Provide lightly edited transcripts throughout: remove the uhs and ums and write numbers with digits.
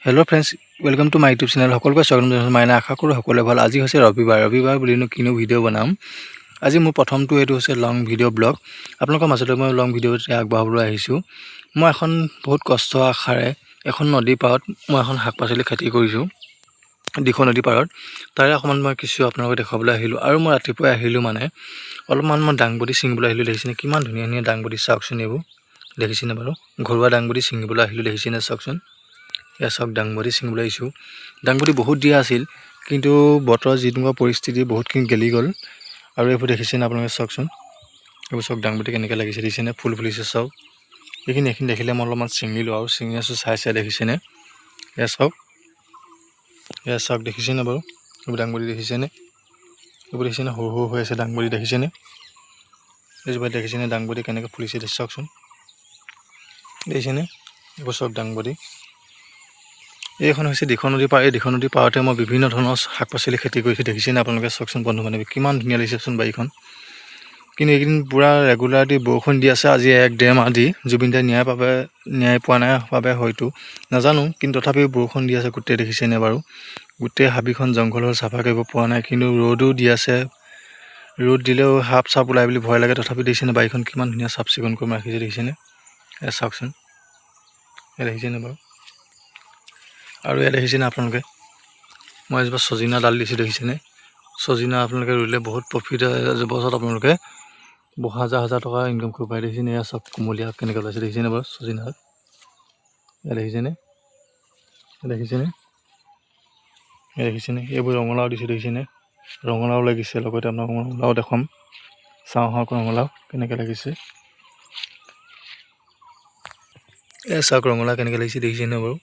Hello' friends, welcome to my YouTube channel. সকলোকে স্বাগতম জনাইছোঁ। মাইনা আশা কৰোঁ সকলোৱে ভাল। আজি হৈছে ৰবিবাৰ বুলিনো কিনো ভিডিঅ' বনাম। আজি মোৰ প্ৰথমটো এইটো হৈছে লং ভিডিঅ' ব্লগ। আপোনালোকৰ মাজলৈ মই লং ভিডিঅ'ত আগবঢ়াবলৈ আহিছোঁ। মই এখন বহুত কষ্ট আশাৰে এখন নদীৰ পাৰত মই এখন শাক পাচলি খেতি কৰিছোঁ, দিখৌ নদীৰ পাৰত। তাৰে অকণমান মই কিছু আপোনালোকক দেখুৱাবলৈ আহিলোঁ। আৰু মই ৰাতিপুৱাই আহিলোঁ মানে অলপমান মই দাংবডি ছিঙিবলৈ আহিলোঁ। দেখিছেনে কিমান ধুনীয়া ধুনীয়া দাংবডি, চাওকচোন এইবোৰ দেখিছেনে বাৰু। ঘৰুৱা দাংবডি ছিঙিবলৈ আহিলোঁ, দেখিছেনে চাওকচোন। এয়া চাওক দাংবডি ছিঙিবলৈ আহিছোঁ। দাংবডি বহুত দিয়া আছিল, কিন্তু বতৰৰ যিটো পৰিস্থিতি বহুতখিনি গেলি গ'ল। আৰু এইবোৰ দেখিছেনে আপোনালোকে চাওকচোন। এইবোৰ চাওক দাংবডি কেনেকৈ লাগিছে দেখিছেনে, ফুল ফুলিছে চাওক। এইখিনি দেখিলে মই অলপমান ছিঙিলোঁ আৰু ছিঙি আছোঁ চাই দেখিছেনে। এয়া চাওক দেখিছেনে বাৰু। এইবোৰ দাংবডি দেখিছেনে, এইবোৰ দেখিছেনে সৰু সৰু হৈ আছে দাংবডি দেখিছেনে। এইজোপা দেখিছেনে দাংবডি কেনেকৈ ফুলিছে চাওকচোন, দেখিছেনে। এইবোৰ চাওক দাংবডি। এইখন হৈছে দিখৌ নদীৰ পাৰ। এই দিখৌ নদীৰ পাৰতে মই বিভিন্ন ধৰণৰ শাক পাচলি খেতি কৰিছোঁ, দেখিছেনে আপোনালোকে চাওকচোন বন্ধু বান্ধৱী। কিমান ধুনীয়া লাগিছেচোন বাৰীখন। কিন্তু এইকেইদিন পূৰা ৰেগুলাৰলি বৰষুণ দি আছে। আজি 1-1.5 মাহ দি জুবিন দাই ন্যায় পোৱা নাই বাবে হয়তো নাজানো, কিন্তু তথাপিও বৰষুণ দি আছে গোটেই দেখিছেনে বাৰু। গোটেই হাবিখন জংঘল হ'ল, চাফা কৰিব পৰা নাই। কিন্তু ৰ'দো দি আছে, ৰ'দ দিলেও সাপ চাপ ওলাই বুলি ভয় লাগে। তথাপি দেখিছেনে বাৰীখন কিমান ধুনীয়া চাফ চিকুণ কৰি ৰাখিছে দেখিছেনে। এয়া চাওকচোন, এয়া দেখিছেনে বাৰু। আৰু ইয়াত দেখিছেনে আপোনালোকে মই এজোপা চজিনা ডাল দিছোঁ, দেখিছেনে। চজিনা আপোনালোকে ৰুলে বহুত প্ৰফিট হয়। বছৰত আপোনালোকে হাজাৰ টকা ইনকাম কৰিব পাৰে, দেখিছেনে। এয়া চব কুমলীয়া কেনেকৈ ওলাইছে দেখিছেনে বাৰু চজিনা। এয়া দেখিছেনে, দেখিছেনে। এইবোৰ ৰঙালাও দিছোঁ, দেখিছেনে। ৰঙালাও লাগিছে, লগতে আপোনাক ৰঙালাও দেখুৱাম। চাওঁ হওক ৰঙালাও কেনেকৈ লাগিছে। এয়া চাওক ৰঙালাও কেনেকৈ লাগিছে দেখিছেনে বাৰু।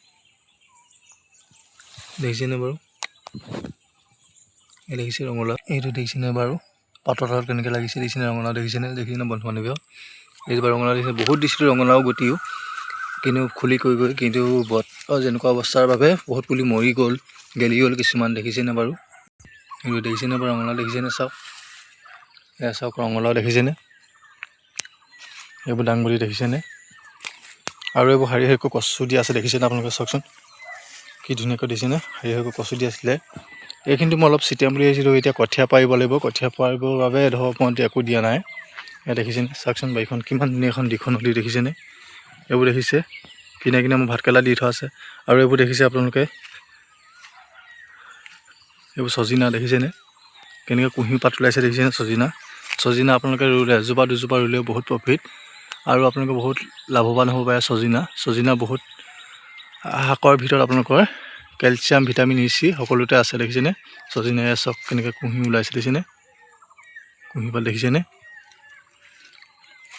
এই দেখিছে ৰঙালাও, এইটো দেখিছেনে বাৰু। পাতৰ তলত কেনেকৈ লাগিছে দেখিছেনে ৰঙালাও, দেখিছেনে বন্ধু বান্ধৱী। এইজোপা ৰঙালাও দেখিছে, বহুত দিছিলোঁ ৰঙালাও গুটিও, কিন্তু খুলি গৈ কিন্তু বতৰ যেনেকুৱা অৱস্থাৰ বাবে বহুত পুলি মৰি গ'ল, গেলি গ'ল কিছুমান, দেখিছেনে বাৰু। এইবোৰ দেখিছেনে বাৰু ৰঙালাও, দেখিছেনে চাওক। এয়া চাওক ৰঙালাও দেখিছেনে। এইবোৰ দাংবডি দেখিছেনে। আৰু এইবোৰ শাৰী শাৰীকৈ কচু দি আছে, দেখিছেনে আপোনালোকে চাওকচোন কি ধুনীয়াকৈ দিছেনে। শাৰী শাৰীকৈ কচু দি আছিলে। এইখিনিতো মই অলপ ছিটিয়াম বুলি আহিছিলোঁ, এতিয়া কঠীয়া পাৰিব লাগিব। কঠীয়া পাৰিবৰ বাবে ধৰক মই একো দিয়া নাই। এয়া দেখিছেনে চাওকচোন বাৰীখন কিমান ধুনীয়া এখন দিখৌ নদী, দেখিছেনে। এইবোৰ দেখিছে কিনে মই ভাতকেৰেলা দি থোৱা আছে। আৰু এইবোৰ দেখিছে আপোনালোকে, এইবোৰ চজিনা দেখিছেনে কেনেকৈ কুঁহি পাত ওলাইছে, দেখিছেনে চজিনা আপোনালোকে ৰুলে এজোপা দুজোপা ৰুলেও বহুত প্ৰফিট, আৰু আপোনালোকে বহুত লাভৱান হ'ব পাৰে। চজিনা বহুত শাকৰ ভিতৰত আপোনালোকৰ কেলছিয়াম, ভিটামিন E, C সকলোতে আছে, দেখিছেনে। চজিনা এয়া চাওক কেনেকৈ কুঁহি ওলাইছে, দেখিছেনে কুঁহি পাত, দেখিছেনে।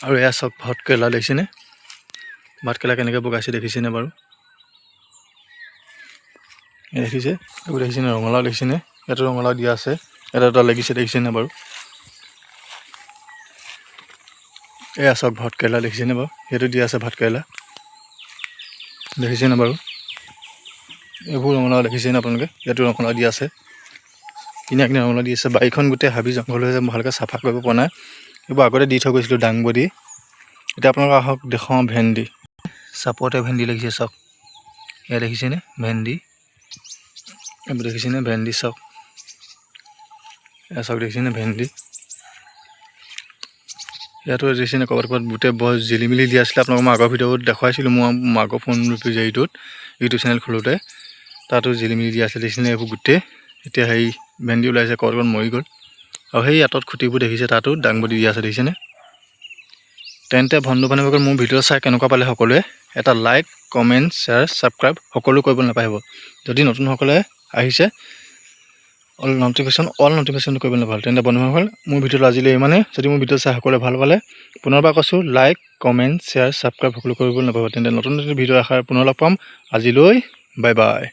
আৰু এয়া চাওক ভাতকেৰেলা, দেখিছেনে ভাতকেৰেলা কেনেকৈ বগাইছে, দেখিছেনে বাৰু। দেখিছে, এইবোৰ দেখিছেনে ৰঙালাও, দেখিছেনে ইয়াতো ৰঙালাও দিয়া আছে, এটা লাগিছে, দেখিছেনে বাৰু। এয়া চাওক ভাতকেৰেলা, দেখিছেনে বাৰু। সেইটো দিয়া আছে ভাতকেৰেলা, দেখিছেনে বাৰু। এইবোৰ ৰঙালাও দেখিছেনে আপোনালোকে, ইয়াতো ৰঙালাও দিয়া আছে, কিনা ৰঙালাও দি আছে। বাৰীখন গোটেই হাবি জংঘল হৈ ভালকৈ চাফা কৰিব পৰা নাই। এইবোৰ আগতে দি থৈ গৈছিলোঁ দাংবডি। এতিয়া আপোনালোকে আহক দেখুৱাওঁ ভেন্দি। চাপৰতে ভেন্দি লাগিছে চাওক, এয়া দেখিছেনে ভেন্দি। এইবোৰ দেখিছেনে ভেন্দি চাওক, এয়া চাওক দেখিছেনে ভেন্দি। ইয়াতো দেখিছেনে ক'ৰবাত গোটেই বৰ জিলিমিলি দিয়া আছিলে। আপোনালোকক মই আগৰ ভিডিঅ'ত দেখুৱাইছিলোঁ, মোৰ আগৰ ফোন হেৰিটোত ইউটিউব চেনেল খোলোতে, তাতো জিলিমিলি দিয়া আছিলে, দেখিছেনে এইবোৰ গোটেই। এতিয়া ভেন্দি ওলাইছে, ক'ৰবাত মৰি গ'ল। আৰু সেই আঁতৰত খুঁটিবোৰ দেখিছে, তাতো দাংবডি দিয়া আছে, দেখিছেনে। তেন্তে বন্ধু বান্ধৱীসকল মোৰ ভিডিঅ' চাই কেনেকুৱা পালে সকলোৱে এটা লাইক, কমেণ্ট, শ্বেয়াৰ, ছাবস্ক্ৰাইব সকলো কৰিব নাপাহৰিব। যদি নতুনসকলে আহিছে অল নটিফিকেশ্যন কৰিব নাপাহৰিব। তেন্তে বন্ধু বান্ধৱীসকল মোৰ ভিডিঅ'টো আজিলৈ ইমানেই। যদি মোৰ ভিডিঅ' চাই সকলোৱে ভাল পালে, পুনৰবাৰ কৈছোঁ লাইক, কমেণ্ট, শ্বেয়াৰ, ছাবস্ক্ৰাইব সকলো কৰিব নাপাহৰিব। তেন্তে নতুন ভিডিঅ' আশাৰে পুনৰ লগ পাম। আজিলৈ বাই বাই।